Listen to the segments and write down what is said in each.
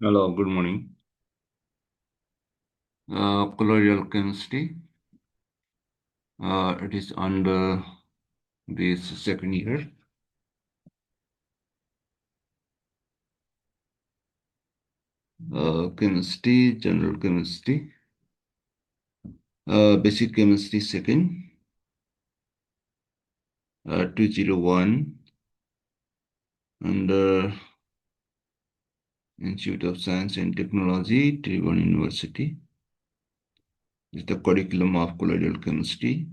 Hello, good morning. Colloidal chemistry. It is under this second year. Chemistry, general chemistry, basic chemistry second, 201 under Institute of Science and Technology, Tribhuvan University. This is the curriculum of colloidal chemistry.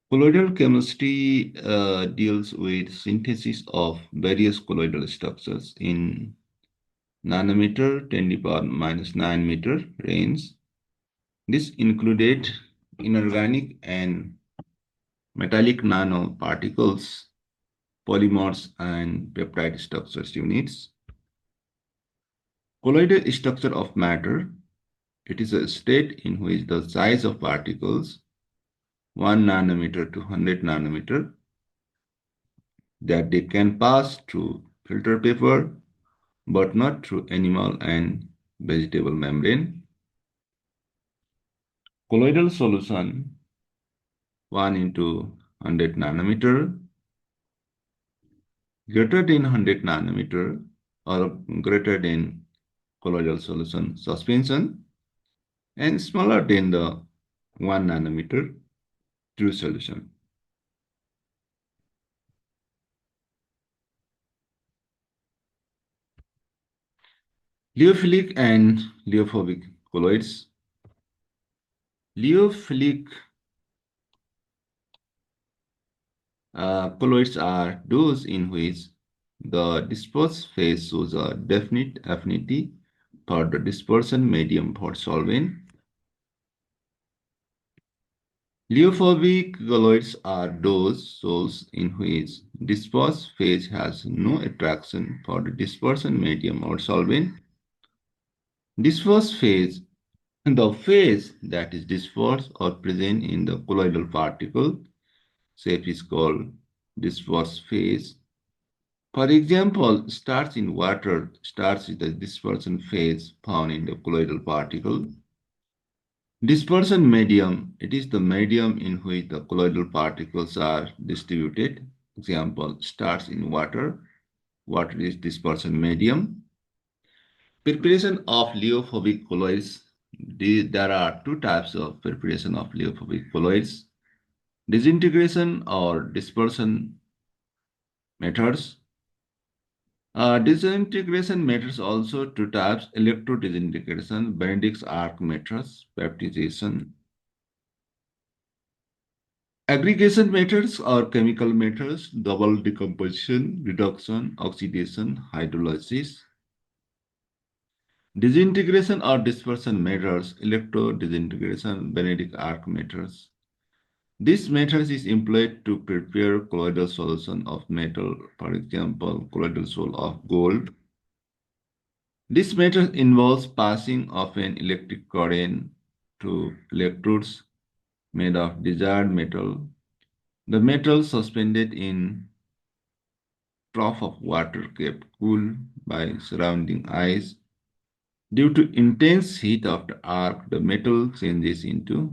Colloidal chemistry deals with synthesis of various colloidal structures in nanometer 10 to the power minus 9 meter range. This included inorganic and metallic nanoparticles, polymers, and peptide structures units. Colloidal structure of matter. It is a state in which the size of particles 1 nanometer to 100 nanometer that they can pass through filter paper but not through animal and vegetable membrane. Colloidal solution 1 into 100 nanometer greater than 100 nanometer or greater than colloidal solution suspension and smaller than the 1 nanometer true solution. Lyophilic and lyophobic colloids. Lyophilic colloids are those in which the dispersed phase shows a definite affinity for the dispersion medium for solvent. Lyophobic colloids are those sols in which dispersed phase has no attraction for the dispersion medium or solvent. Dispersed phase, the phase that is dispersed or present in the colloidal particle shape is called dispersed phase. For example, starch in water starts with the dispersion phase found in the colloidal particle. Dispersion medium, it is the medium in which the colloidal particles are distributed. Example, starch in water. Water is dispersion medium. Preparation of lyophobic colloids. There are two types of preparation of lyophobic colloids. Disintegration or dispersion methods. Disintegration methods also two types, electrodisintegration, Benedict's arc methods, baptization. Aggregation methods or chemical methods, double decomposition, reduction, oxidation, hydrolysis. Disintegration or dispersion methods, electrodisintegration, Benedict arc methods. This method is employed to prepare colloidal solution of metal, for example, colloidal sol of gold. This method involves passing of an electric current to electrodes made of desired metal. The metal suspended in trough of water kept cool by surrounding ice. Due to intense heat of the arc, the metal changes into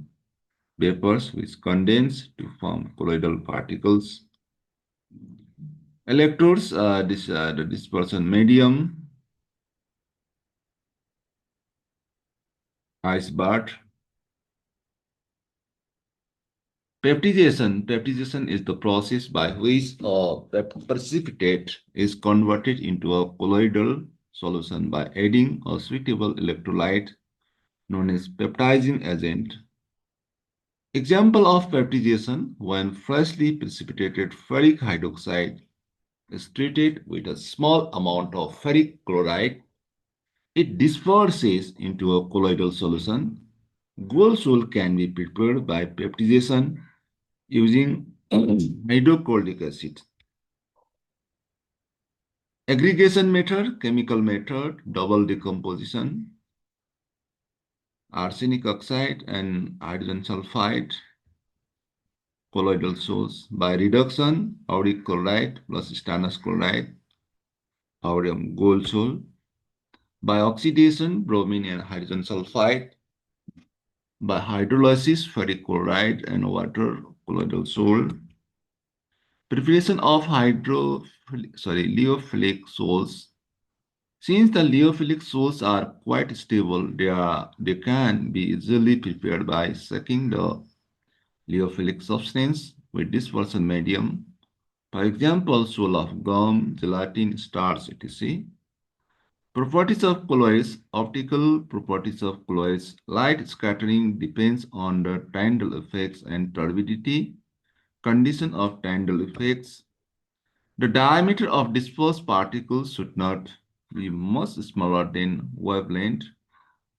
vapors which condense to form colloidal particles. Electrodes, the dispersion medium, ice bath. Peptization is the process by which a precipitate is converted into a colloidal solution by adding a suitable electrolyte known as peptizing agent. Example of peptization: when freshly precipitated ferric hydroxide is treated with a small amount of ferric chloride, it disperses into a colloidal solution. Gold sol can be prepared by peptization using hydrochloric acid. Aggregation method, chemical method, double decomposition, arsenic oxide and hydrogen sulfide. colloidal salts. By reduction, auric chloride plus stannous chloride, aurium gold salt. By oxidation, bromine and hydrogen sulfide. By hydrolysis, ferric chloride and water, colloidal salt. Preparation of lyophilic salts. Since the lyophilic salts are quite stable, they can be easily prepared by sucking the lyophilic substance with dispersion medium. For example, salt of gum, gelatin, starch, etc. Properties of colloids. Optical properties of colloids. Light scattering depends on the Tyndall effects and turbidity. Condition of Tyndall effects. The diameter of dispersed particles should not be much smaller than wavelength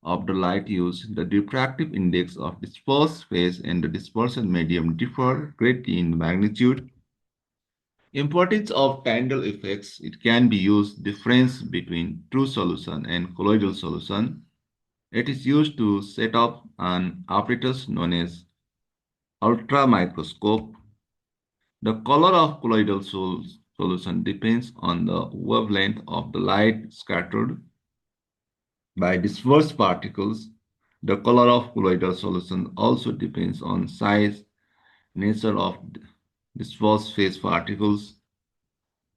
of the light used. The diffractive index of dispersed phase and the dispersion medium differ greatly in magnitude. Importance of Tyndall effects. It can be used difference between true solution and colloidal solution. It is used to set up an apparatus known as ultramicroscope. The color of colloidal solution depends on the wavelength of the light scattered by dispersed particles. The color of colloidal solution also depends on size, nature of dispersed phase particles.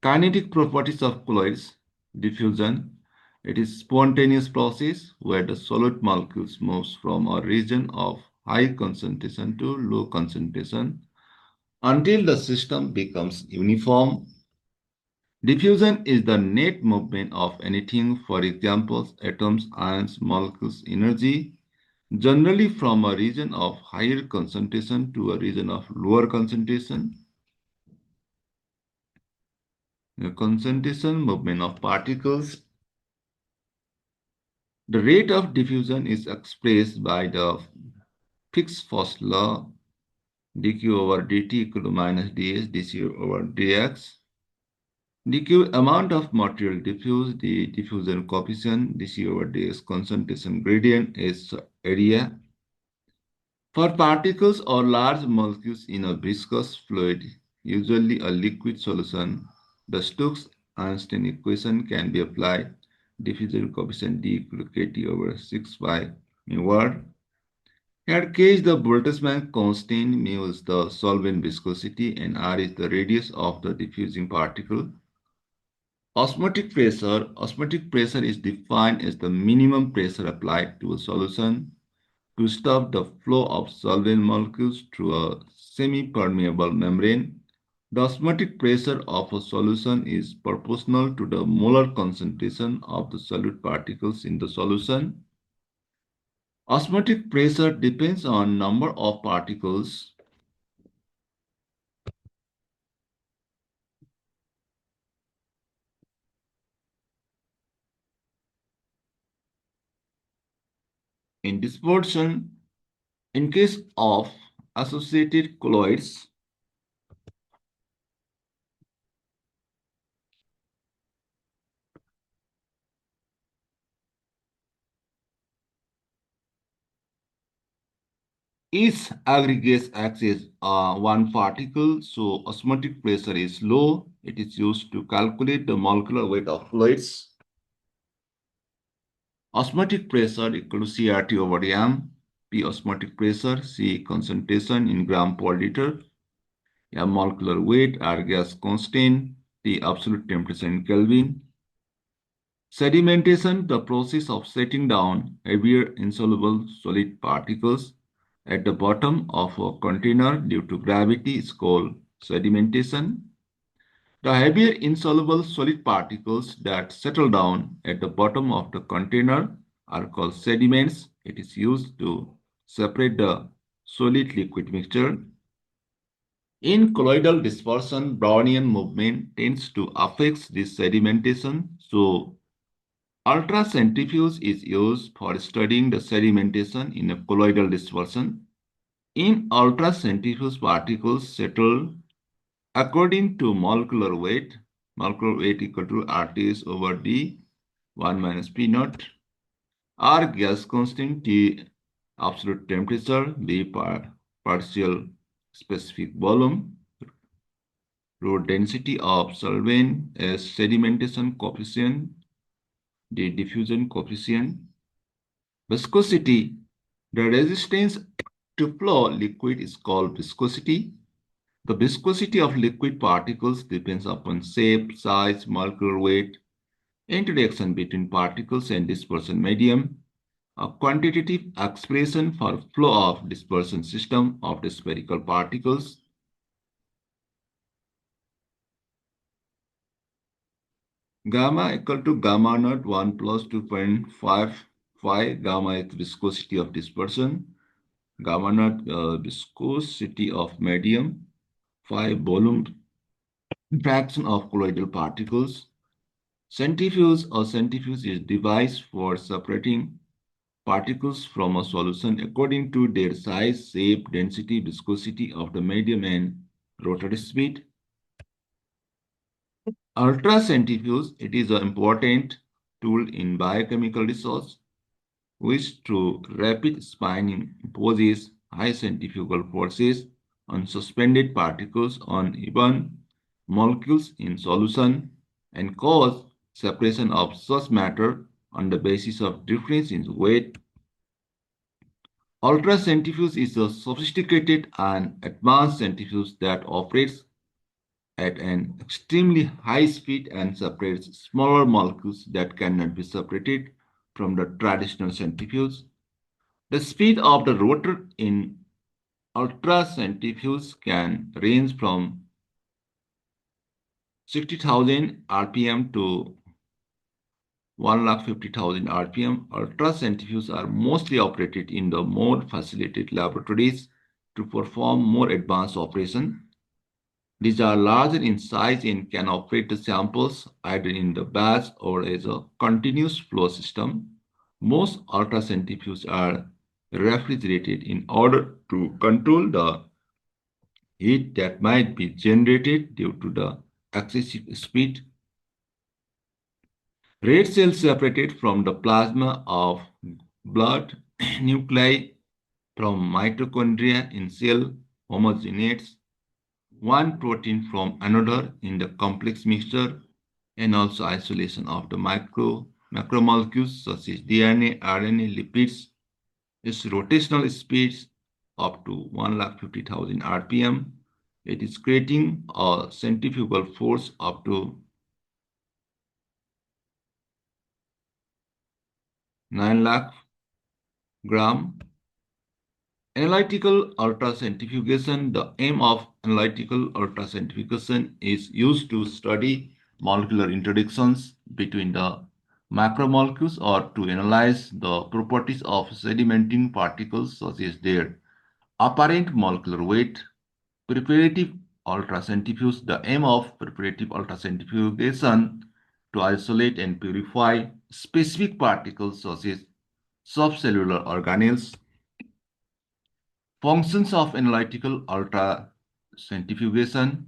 Kinetic properties of colloids. Diffusion. It is a spontaneous process where the solid molecules moves from a region of high concentration to low concentration until the system becomes uniform. Diffusion is the net movement of anything, for example, atoms, ions, molecules, energy, generally from a region of higher concentration to a region of lower concentration. The concentration movement of particles. The rate of diffusion is expressed by the fixed first law dq over dt equal to minus ds dc over dx. dq amount of material diffused, the diffusion coefficient dc over dx concentration gradient is area. For particles or large molecules in a viscous fluid, usually a liquid solution, the Stokes-Einstein equation can be applied. Diffusion coefficient d equal to kT over 6 pi mu. Here K is the Boltzmann constant, mu is the solvent viscosity, and R is the radius of the diffusing particle. Osmotic pressure. Osmotic pressure is defined as the minimum pressure applied to a solution to stop the flow of solvent molecules through a semi-permeable membrane. The osmotic pressure of a solution is proportional to the molar concentration of the solute particles in the solution. Osmotic pressure depends on number of particles in dispersion. In case of associated colloids, each aggregate acts as one particle, so osmotic pressure is low. It is used to calculate the molecular weight of fluids. Osmotic pressure equal to CRT over M. P osmotic pressure, C concentration in gram per liter, M molecular weight, R gas constant, T absolute temperature in Kelvin. Sedimentation, the process of setting down heavier insoluble solid particles at the bottom of a container due to gravity is called sedimentation. The heavier insoluble solid particles that settle down at the bottom of the container are called sediments. It is used to separate the solid liquid mixture. In colloidal dispersion, Brownian movement tends to affect this sedimentation, so ultracentrifuge is used for studying the sedimentation in a colloidal dispersion. In ultracentrifuge, particles settle according to molecular weight equal to RTs over D, 1 minus P naught, R gas constant, T absolute temperature, B partial specific volume, row density of solvent as sedimentation coefficient, the diffusion coefficient, viscosity. The resistance to flow liquid is called viscosity. The viscosity of liquid particles depends upon shape, size, molecular weight, interaction between particles and dispersion medium, a quantitative expression for flow of dispersion system of the spherical particles. Gamma equal to gamma naught 1 plus 2.5 phi. Gamma is viscosity of dispersion. Gamma naught viscosity of medium. Phi volume fraction of colloidal particles. Centrifuge or centrifuge is device for separating particles from a solution according to their size, shape, density, viscosity of the medium and rotary speed. Ultracentrifuge, it is an important tool in biochemical research, which through rapid spinning imposes high centrifugal forces on suspended particles on even molecules in solution and cause separation of such matter on the basis of difference in weight. Ultracentrifuge is a sophisticated and advanced centrifuge that operates at an extremely high speed and separates smaller molecules that cannot be separated from the traditional centrifuge. The speed of the rotor in ultracentrifuge can range from 60,000 rpm to 150,000 rpm. Ultracentrifuges are mostly operated in the more facilitated laboratories to perform more advanced operations. These are larger in size and can operate the samples either in the batch or as a continuous flow system. Most ultracentrifuges are refrigerated in order to control the heat that might be generated due to the excessive speed. Red cells separated from the plasma of blood nuclei from mitochondria in cell homogeneates one protein from another in the complex mixture and also isolation of the macromolecules such as DNA, RNA, lipids. Its rotational speeds up to 150,000 rpm. It is creating a centrifugal force up to 9 lakh gram. Analytical ultracentrifugation. The aim of analytical ultracentrifugation is used to study molecular interactions between the macromolecules or to analyze the properties of sedimenting particles such as their apparent molecular weight. Preparative ultracentrifuge. The aim of preparative ultracentrifugation to isolate and purify specific particles such as subcellular organelles. Functions of analytical ultracentrifugation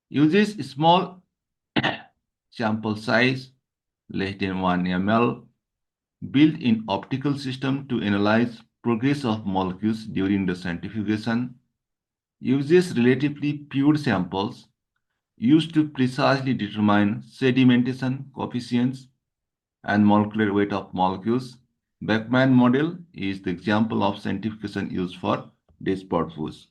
uses small sample size less than 1 ml built-in optical system to analyze progress of molecules during the centrifugation, uses relatively pure samples used to precisely determine sedimentation coefficients and molecular weight of molecules. Beckman model is the example of centrifugation used for this purpose.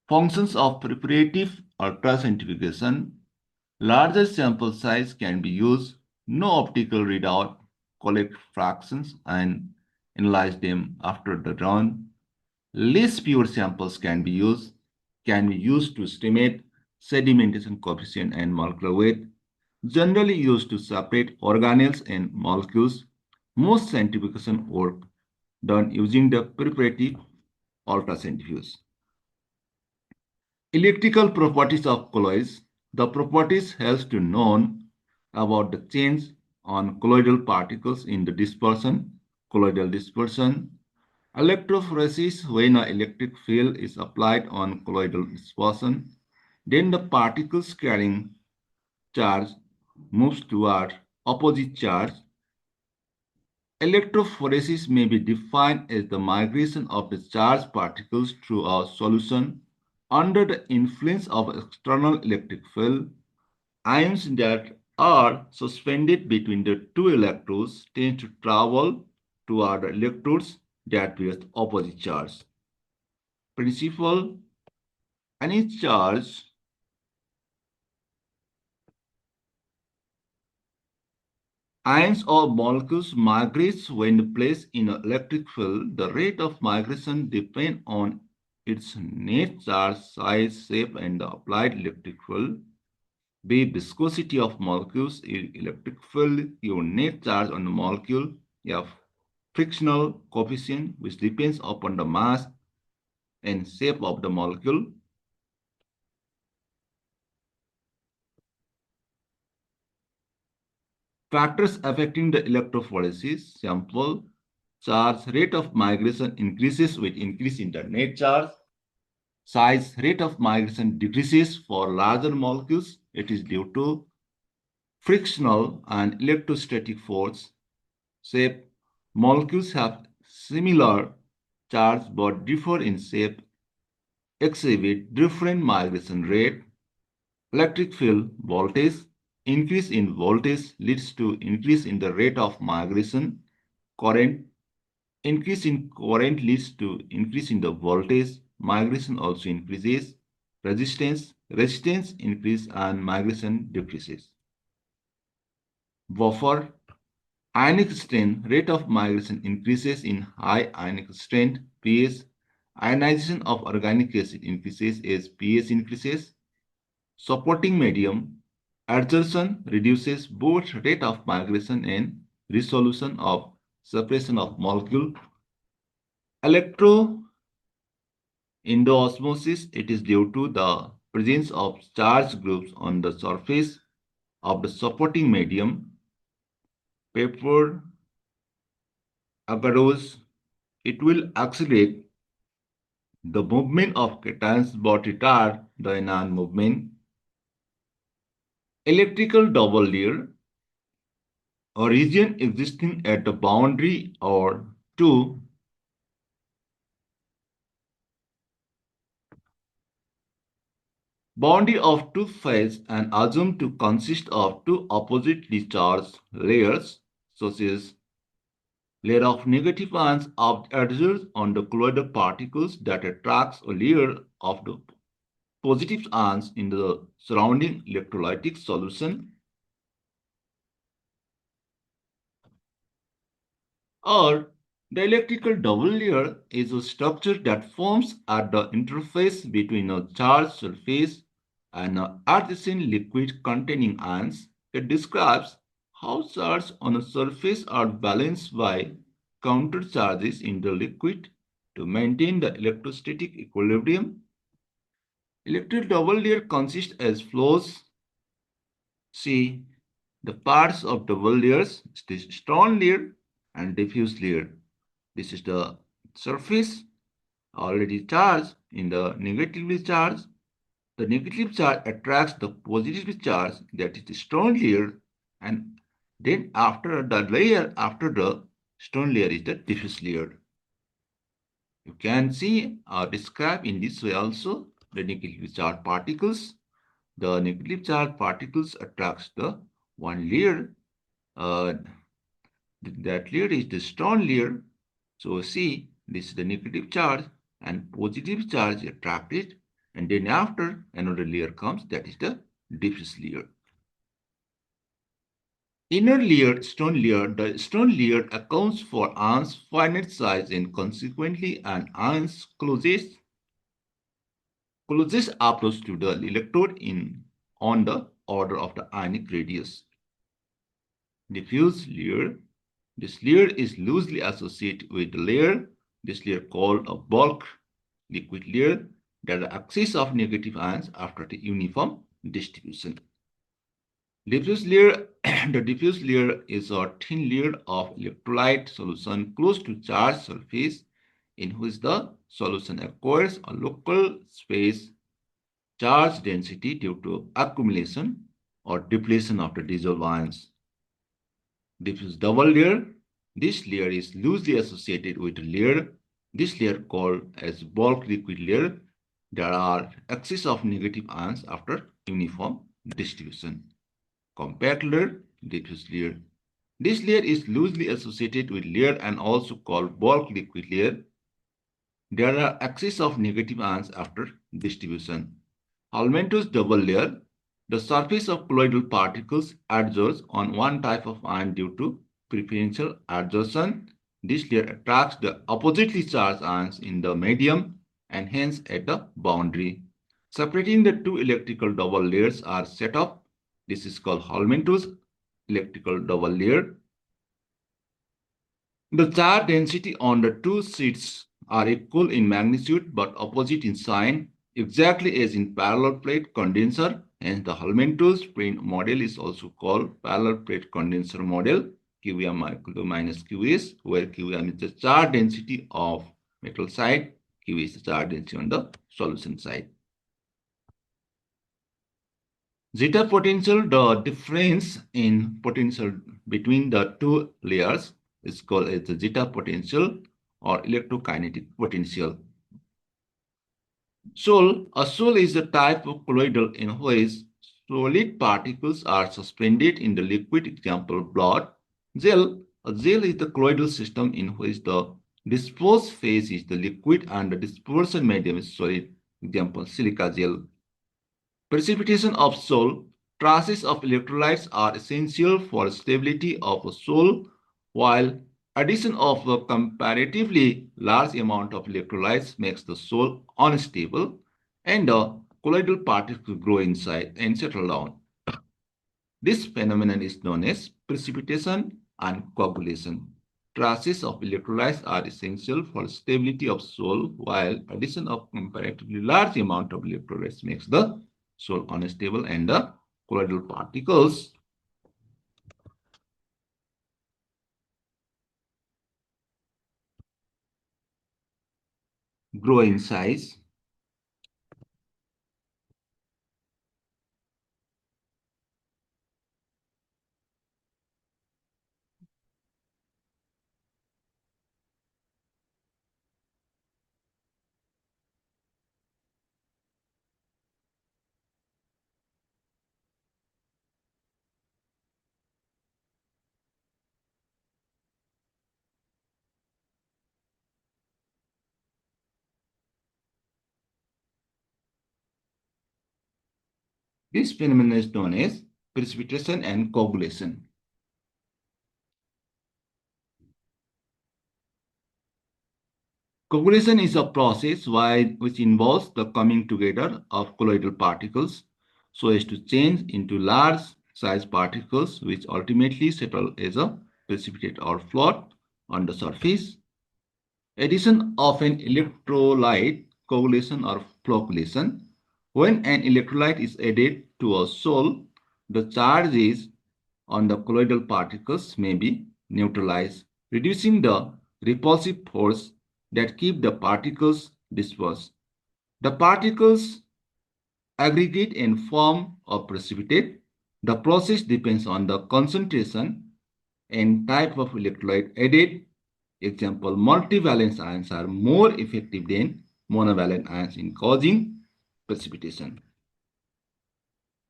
Functions of preparative ultracentrifugation. Larger sample size can be used, no optical readout, collect fractions and analyze them after the run. Less pure samples can be used to estimate sedimentation coefficient and molecular weight, generally used to separate organelles and molecules. Most centrifugation work done using the preparative ultracentrifuge. Electrical properties of colloids. The properties helps to know about the change on colloidal particles in the dispersion, colloidal dispersion. Electrophoresis, when an electric field is applied on colloidal dispersion, then the particles carrying charge moves toward opposite charge. Electrophoresis may be defined as the migration of the charged particles through a solution under the influence of external electric field. Ions that are suspended between the two electrodes tend to travel toward the electrodes that bear opposite charge. Principle: any charge ions or molecules migrates when placed in an electric field. The rate of migration depends on its net charge, size, shape, and the applied electric field. B. Viscosity of molecules in electric field. Your net charge on the molecule. F. Frictional coefficient, which depends upon the mass and shape of the molecule. Factors affecting the electrophoresis: sample charge, rate of migration increases with increase in the net charge. Size, rate of migration decreases for larger molecules. It is due to frictional and electrostatic force. Shape, molecules have similar charge but differ in shape, exhibit different migration rate. Electric field voltage, increase in voltage leads to increase in the rate of migration. Current, increase in current leads to increase in the voltage. Migration also increases. Resistance increase and migration decreases. Buffer, ionic strength, rate of migration increases in high ionic strength pH. Ionization of organic acid increases as pH increases. Supporting medium, adsorption reduces both rate of migration and resolution of separation of molecule. Electroendosmosis, it is due to the presence of charged groups on the surface of the supporting medium. Paper agarose, it will accelerate the movement of cations but retard the anion movement. Electrical double layer, a region existing at the boundary or two boundary of two phases and assumed to consist of two oppositely charged layers, such as layer of negative ions of adheres on the colloidal particles that attracts a layer of the positive ions in the surrounding electrolytic solution. Or the electrical double layer is a structure that forms at the interface between a charged surface and an adjacent liquid containing ions. It describes how charges on a surface are balanced by countercharges in the liquid to maintain the electrostatic equilibrium. Electrical double layer consists as follows. See the parts of double layers: this strong layer and diffuse layer. This is the surface already charged in the negatively charged. The negative charge attracts the positively charge, that is the strong layer, and then after the layer after the stone layer is the diffuse layer. You can see or describe in this way also the negatively charged particles. The negative charged particles attracts the one layer. Uh, that layer is the stone layer. So see, this is the negative charge and positive charge attracted, and then after another layer comes, that is the diffuse layer. Inner layer, stone layer, the stone layer accounts for ions finite size and consequently an ion's closest approach to the electrode in on the order of the ionic radius. Diffuse layer. This layer is loosely associated with the layer, this layer called a bulk liquid layer, that the axis of negative ions after the uniform distribution. Diffuse layer, the diffuse layer is a thin layer of electrolyte solution close to charged surface in which the solution acquires a local space charge density due to accumulation or depletion of the dissolved ions. Diffuse double layer. This layer is loosely associated with a layer. This layer called as bulk liquid layer. There are excess of negative ions after uniform distribution. Compact layer, diffuse layer. This layer is loosely associated with layer and also called bulk liquid layer. There are excess of negative ions after distribution. Helmint's double layer. The surface of colloidal particles adheres on one type of ion due to preferential adsorption. This layer attracts the oppositely charged ions in the medium and hence at the boundary. Separating the two electrical double layers are set up. This is called Helmint's electrical double layer. The charge density on the two sheets are equal in magnitude but opposite in sign, exactly as in parallel plate condenser. Hence, the Helmholtz print model is also called parallel plate condenser model, QM equal to minus QS, where QM is the charge density of metal side, Q is the charge density on the solution side. Zeta potential, the difference in potential between the two layers is called as the zeta potential or electrokinetic potential. A sol is a type of colloidal in which solid particles are suspended in the liquid, example blood. A gel is the colloidal system in which the disposed phase is the liquid and the dispersion medium is solid, example silica gel. Precipitation of sol. Traces of electrolytes are essential for stability of a sol, while addition of a comparatively large amount of electrolytes makes the sol unstable and the colloidal particles grow inside and settle down. This phenomenon is known as precipitation and coagulation. Traces of electrolytes are essential for stability of sol, while addition of comparatively large amount of electrolytes makes the sol unstable and the colloidal particles grow in size. This phenomenon is known as precipitation and coagulation. Coagulation is a process which involves the coming together of colloidal particles so as to change into large size particles which ultimately settle as a precipitate or float on the surface. Addition of an electrolyte, coagulation or flocculation. When an electrolyte is added to a sol, the charges on the colloidal particles may be neutralized, reducing the repulsive force that keep the particles dispersed. The particles aggregate and form a precipitate. The process depends on the concentration and type of electrolyte added. Example, multivalent ions are more effective than monovalent ions in causing precipitation.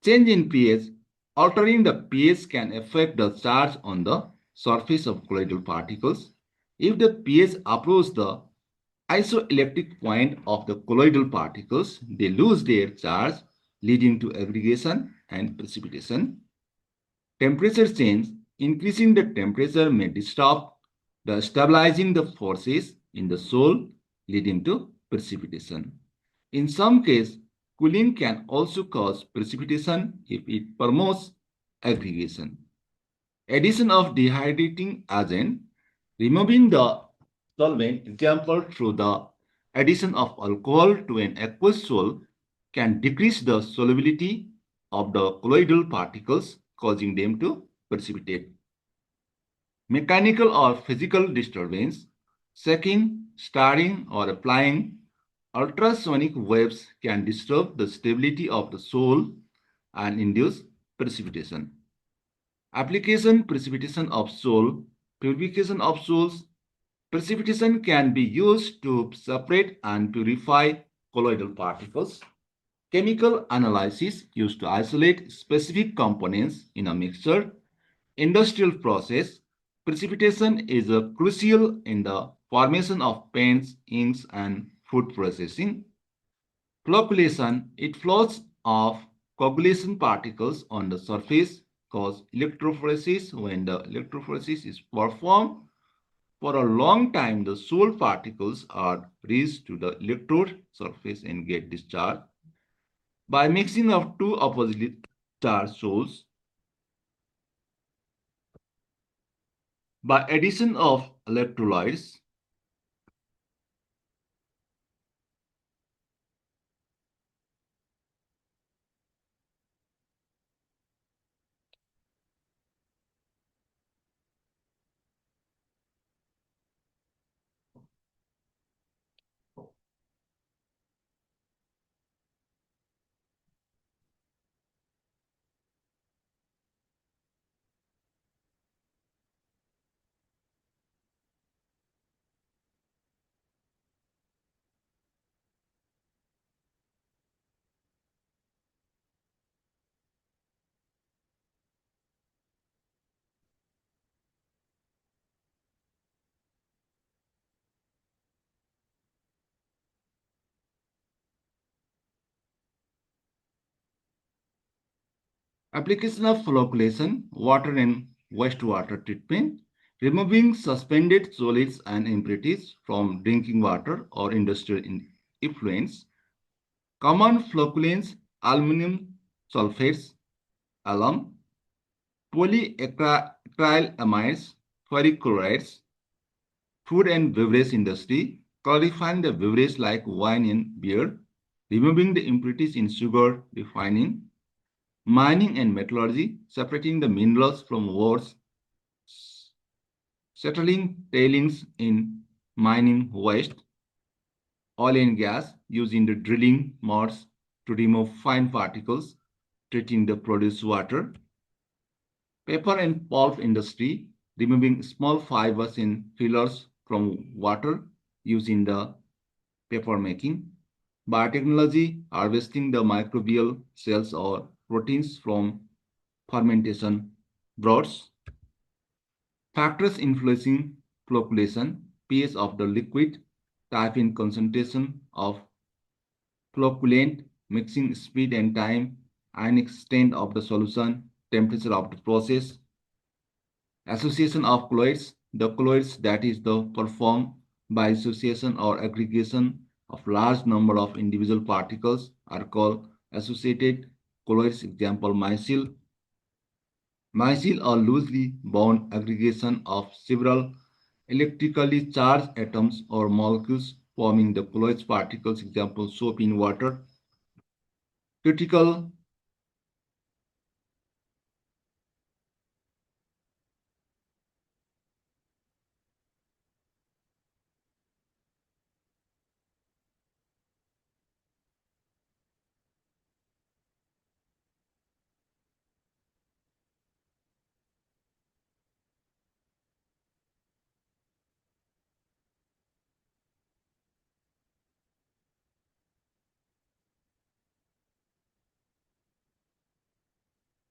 Change in pH. Altering the pH can affect the charge on the surface of colloidal particles. If the pH approaches the isoelectric point of the colloidal particles, they lose their charge, leading to aggregation and precipitation. Temperature change. Increasing the temperature may disrupt the stabilizing the forces in the sol, leading to precipitation. In some cases, cooling can also cause precipitation if it promotes aggregation. Addition of dehydrating agent, removing the solvent, example through the addition of alcohol to an aqueous sol, can decrease the solubility of the colloidal particles, causing them to precipitate. Mechanical or physical disturbance, shaking, stirring, or applying ultrasonic waves can disturb the stability of the sol and induce precipitation. Application precipitation of sol. Purification of soils. Precipitation can be used to separate and purify colloidal particles. Chemical analysis used to isolate specific components in a mixture. Industrial process. Precipitation is crucial in the formation of paints, inks, and food processing. Flocculation. It flows off coagulation particles on the surface cause electrophoresis. When the electrophoresis is performed, for a long time, the soil particles are raised to the electrode surface and get discharged. By mixing of two oppositely charged soils, by addition of electrolytes, application of flocculation, water and wastewater treatment, removing suspended solids and impurities from drinking water or industrial effluents. Common flocculants, aluminum sulfates, alum, polyacrylamines, ferric chlorides, food and beverage industry, clarifying the beverage like wine and beer, removing the impurities in sugar, refining, mining and metallurgy, separating the minerals from ores, settling tailings in mining waste, oil and gas, using the drilling mods to remove fine particles, treating the produced water, paper and pulp industry, removing small fibers in fillers from water using the paper making. Biotechnology, harvesting the microbial cells or proteins from fermentation broths. Factors influencing flocculation, pH of the liquid, type and concentration of flocculant, mixing speed and time, and extent of the solution, temperature of the process, association of colloids, the colloids that is the performed by association or aggregation of large number of individual particles are called associated colloids. Example, micelle. Micelle are loosely bound aggregation of several electrically charged atoms or molecules forming the colloid particles. Example, soap in water. Critical.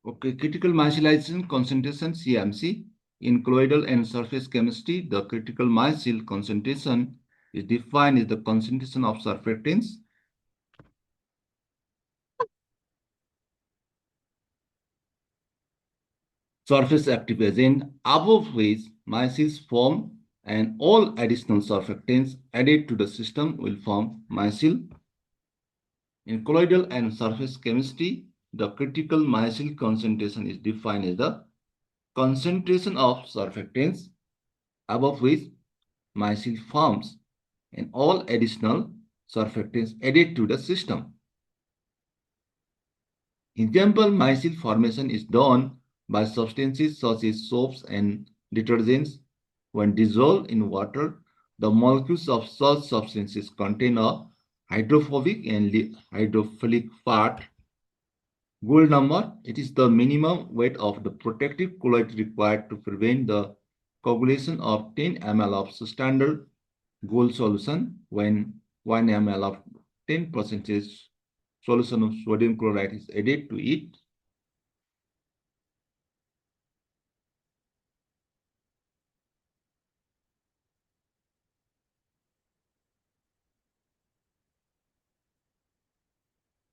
Okay, critical micellization concentration CMC. In colloidal and surface chemistry, the critical micelle concentration is defined as the concentration of surfactants, surface active agent, above which micelles form, and all additional surfactants added to the system will form micelle. In colloidal and surface chemistry, the critical micelle concentration is defined as the concentration of surfactants above which micelle forms and all additional surfactants added to the system. Example, micelle formation is done by substances such as soaps and detergents. When dissolved in water, the molecules of such substances contain a hydrophobic and hydrophilic part. Gold number, it is the minimum weight of the protective colloid required to prevent the coagulation of 10 ml of standard gold solution when 1 ml of 10 percentage solution of sodium chloride is added to it.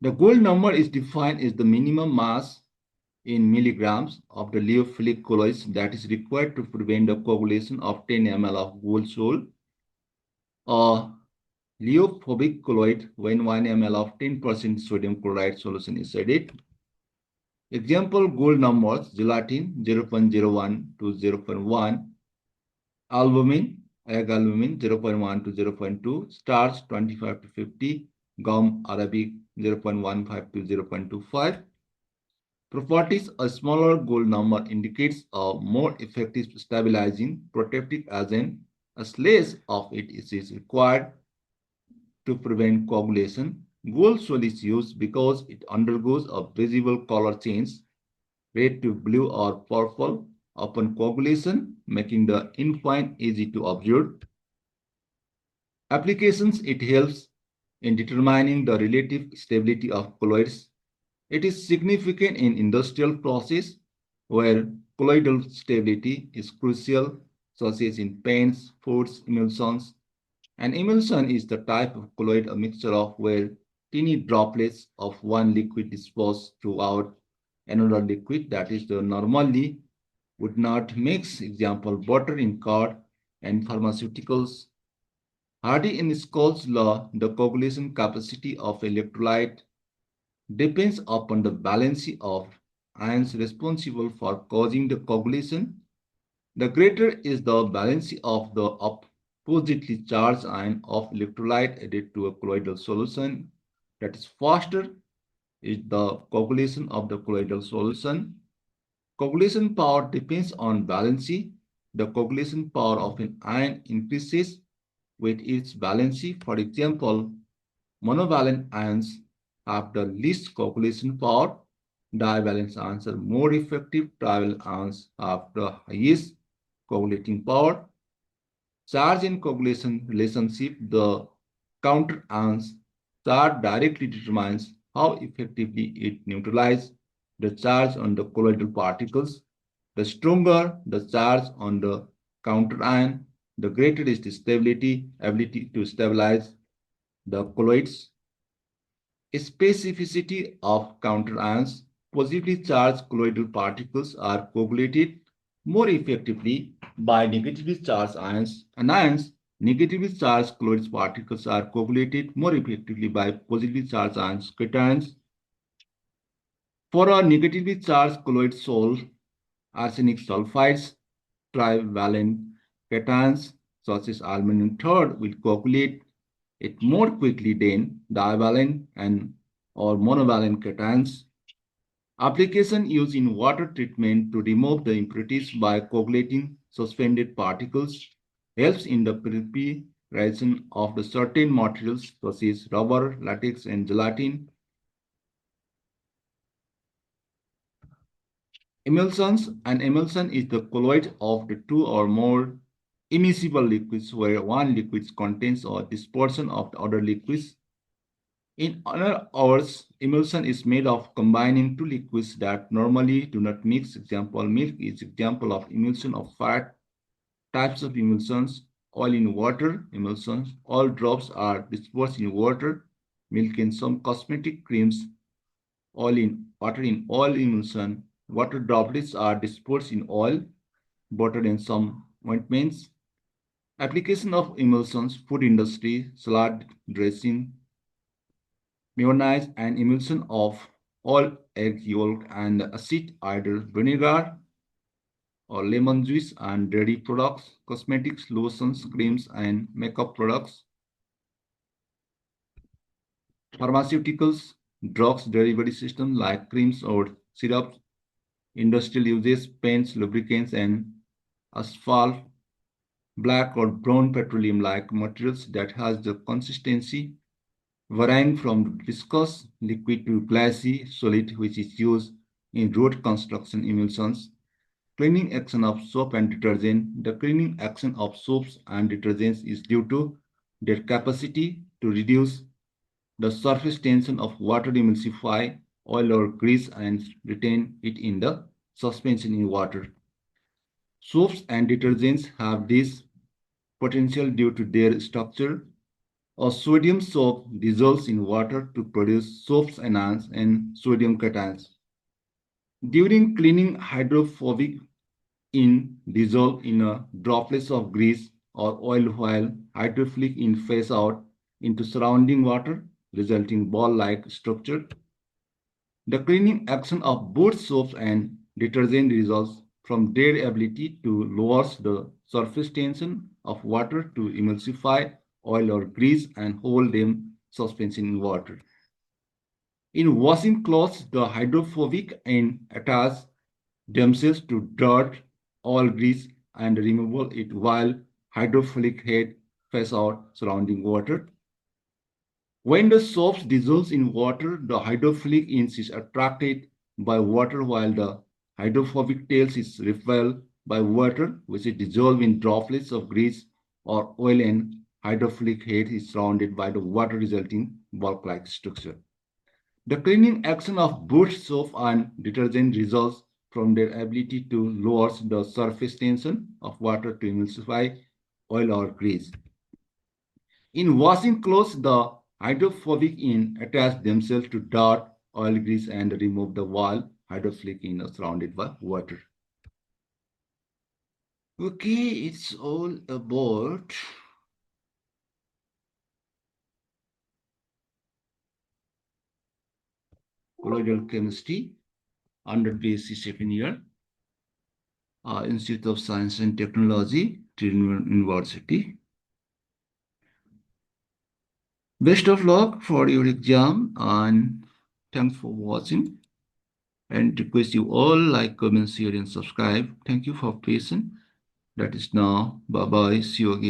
The gold number is defined as the minimum mass in milligrams of the lyophilic colloids that is required to prevent the coagulation of 10 ml of gold sol. A lyophobic colloid when 1 ml of 10% sodium chloride solution is added. Example gold numbers: gelatin 0.01 to 0.1, albumin, egg albumin 0.1 to 0.2, starch 25 to 50, gum arabic 0.15 to 0.25. Properties: a smaller gold number indicates a more effective stabilizing protective agent, as less of it is required to prevent coagulation. Gold sol is used because it undergoes a visible color change, red to blue or purple, upon coagulation, making the endpoint easy to observe. Applications: it helps in determining the relative stability of colloids. It is significant in industrial process where colloidal stability is crucial, such as in paints, foods, emulsions. An emulsion is the type of colloid a mixture of where tiny droplets of one liquid disperse throughout another liquid that is the normally would not mix. Example, butter in car and pharmaceuticals. Hardy in Scholl's law, the coagulation capacity of electrolyte depends upon the valency of ions responsible for causing the coagulation. The greater is the valency of the oppositely charged ion of electrolyte added to a colloidal solution, that is faster is the coagulation of the colloidal solution. Coagulation power depends on valency. The coagulation power of an ion increases with its valency. For example, monovalent ions have the least coagulation power. Divalent ions are more effective. Trivalent ions have the highest coagulating power. Charge and coagulation relationship: the counter ions charge directly determines how effectively it neutralizes the charge on the colloidal particles. The stronger the charge on the counter ion, the greater is the ability to stabilize the colloids. Specificity of counter ions: positively charged colloidal particles are coagulated more effectively by negatively charged ions, and ions negatively charged colloid particles are coagulated more effectively by positively charged ions, cations. For a negatively charged colloid sol, arsenic sulfides, trivalent cations such as aluminum third will coagulate it more quickly than divalent and or monovalent cations. Application used in water treatment to remove the impurities by coagulating suspended particles helps in the preparation of the certain materials such as rubber, latex, and gelatin. Emulsions: an emulsion is the colloid of the two or more immiscible liquids where one liquid contains a dispersion of the other liquids. In other words, emulsion is made of combining two liquids that normally do not mix. Example, milk is example of emulsion of fat. Types of emulsions: oil in water emulsions. All drops are dispersed in water. Milk in some cosmetic creams. Oil in water in oil emulsion. Water droplets are dispersed in oil. Butter in some ointments. Application of emulsions: food industry, salad dressing, mayonnaise, and emulsion of all egg yolk and acid, either vinegar or lemon juice, and dairy products, cosmetics, lotions, creams, and makeup products. Pharmaceuticals, drugs, delivery systems like creams or syrups, industrial uses, paints, lubricants, and asphalt, black or brown petroleum-like materials that has the consistency varying from viscous liquid to glassy solid, which is used in road construction emulsions. Cleaning action of soap and detergent. The cleaning action of soaps and detergents is due to their capacity to reduce the surface tension of water, emulsify oil or grease, and retain it in the suspension in water. Soaps and detergents have this potential due to their structure. A sodium soap dissolves in water to produce soaps anions and sodium cations. During cleaning, hydrophobic in dissolve in a droplets of grease or oil while hydrophilic in phase out into surrounding water, resulting ball-like structure. The cleaning action of both soaps and detergent results from their ability to lower the surface tension of water to emulsify oil or grease and hold them suspension in water. In washing clothes, the hydrophobic and attach themselves to dirt, oil, grease, and removal it while hydrophilic head face out surrounding water. When the soap dissolves in water, the hydrophilic ends is attracted by water while the hydrophobic tails is repelled by water, which is dissolved in droplets of grease or oil, and hydrophilic head is surrounded by the water, resulting bulk-like structure. The cleaning action of both soap and detergent results from their ability to lower the surface tension of water to emulsify oil or grease. In washing clothes, the hydrophobic in attach themselves to dirt, oil, grease, and remove the wall hydrophilic in surrounded by water. Okay, it's all about colloidal chemistry under BSc second year, Institute of Science and Technology, Trinidad University. Best of luck for your exam and thanks for watching. And request you all like, comment, share, and subscribe. Thank you for patience. That is now. Bye bye. See you again.